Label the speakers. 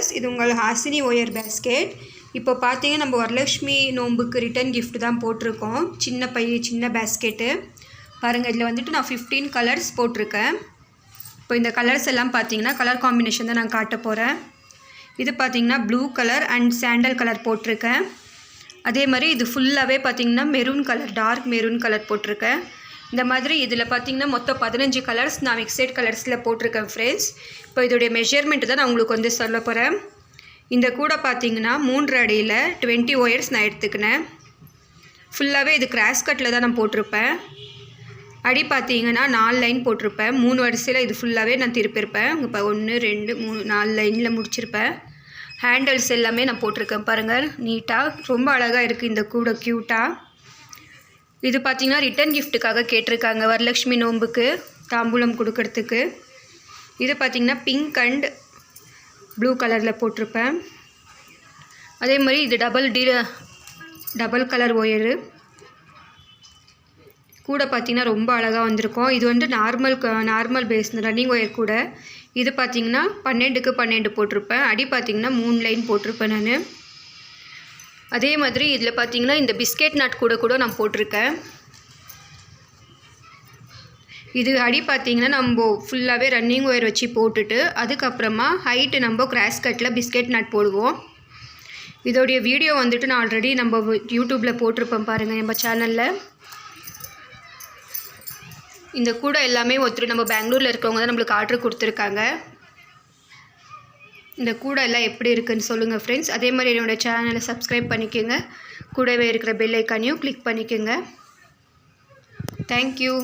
Speaker 1: Viewers, இது உங்கள் Hasini wire basket. இப்போ பார்த்தீங்கன்னா நம்ம வரலட்சுமி நோம்புக்கு ரிட்டன் கிஃப்ட் தான் போட்டிருக்கோம். சின்ன பேஸ்கெட்டு பாருங்கள். இதில் வந்துட்டு நான் 15 கலர்ஸ் போட்டிருக்கேன். இப்போ இந்த கலர்ஸ் எல்லாம் பார்த்தீங்கன்னா கலர் காம்பினேஷன் தான் நான் காட்ட போகிறேன். இது பார்த்தீங்கன்னா blue colour and sandal colour போட்டிருக்கேன். அதே மாதிரி இது ஃபுல்லாகவே பார்த்தீங்கன்னா maroon colour, dark maroon colour போட்டிருக்கேன். இந்த மாதிரி இதில் பார்த்தீங்கன்னா மொத்தம் 15 கலர்ஸ் நான் மிக்சட் கலர்ஸில் போட்டிருக்கேன் ஃப்ரெண்ட்ஸ். இப்போ இதோடைய மெஷர்மெண்ட்டு தான் நான் உங்களுக்கு வந்து சொல்ல போகிறேன். இந்த கூட பார்த்தீங்கன்னா 3 அடியில் 20 ஒயர்ஸ் நான் எடுத்துக்கினேன். ஃபுல்லாகவே இது கிராஸ் கட்டில் தான் நான் போட்டிருப்பேன். அடி பார்த்தீங்கன்னா 4 லைன் போட்டிருப்பேன். 3 வரிசையில் இது ஃபுல்லாகவே நான் திருப்பியிருப்பேன். இப்போ 1 2 3 4 லைனில் முடிச்சிருப்பேன். ஹேண்டல்ஸ் எல்லாமே நான் போட்டிருக்கேன் பாருங்கள், நீட்டாக ரொம்ப அழகாக இருக்குது இந்த கூட, க்யூட்டாக. இது பார்த்திங்கன்னா ரிட்டன் கிஃப்ட்டுக்காக கேட்டிருக்காங்க வரலட்சுமி நோம்புக்கு தாம்பூலம் கொடுக்கறதுக்கு. இது பார்த்திங்கன்னா பிங்க் அண்ட் ப்ளூ கலரில் போட்டிருப்பேன். அதே மாதிரி இது டபுள் கலர் ஒயரு கூட பார்த்திங்கன்னா ரொம்ப அழகாக வந்திருக்கும். இது வந்து நார்மல் பேஸ் ரன்னிங் ஒயர் கூட. இது பார்த்திங்கன்னா 12க்கு 12 போட்டிருப்பேன். அடி பார்த்திங்கன்னா 3 லைன் போட்டிருப்பேன் நான். அதே மாதிரி இதில் பார்த்தீங்கன்னா இந்த பிஸ்கெட் நட் கூட நான் போட்டிருக்கேன். இது அடி பார்த்தீங்கன்னா நம்ம ஃபுல்லாகவே ரன்னிங் ஒயர் வச்சு போட்டுட்டு அதுக்கப்புறமா ஹைட்டு நம்ம கிராஸ் கட்டில் பிஸ்கெட் நட் போடுவோம். இதோடைய வீடியோ வந்துட்டு நான் ஆல்ரெடி நம்ம யூடியூப்பில் போட்டிருப்பேன் பாருங்கள் நம்ம சேனலில். இந்த கூட எல்லாமே ஒருத்தர் நம்ம பெங்களூரில் இருக்கவங்க தான் நம்மளுக்கு ஆர்டர் கொடுத்துருக்காங்க. இந்த கூட எல்லாம் எப்படி இருக்குன்னு சொல்லுங்கள் ஃப்ரெண்ட்ஸ். அதே மாதிரி என்னோடய சேனலை சப்ஸ்கிரைப் பண்ணிக்கோங்க. கூடவே இருக்கிற பெல் ஐக்கானையும் கிளிக் பண்ணிக்கோங்க. தேங்க்யூ.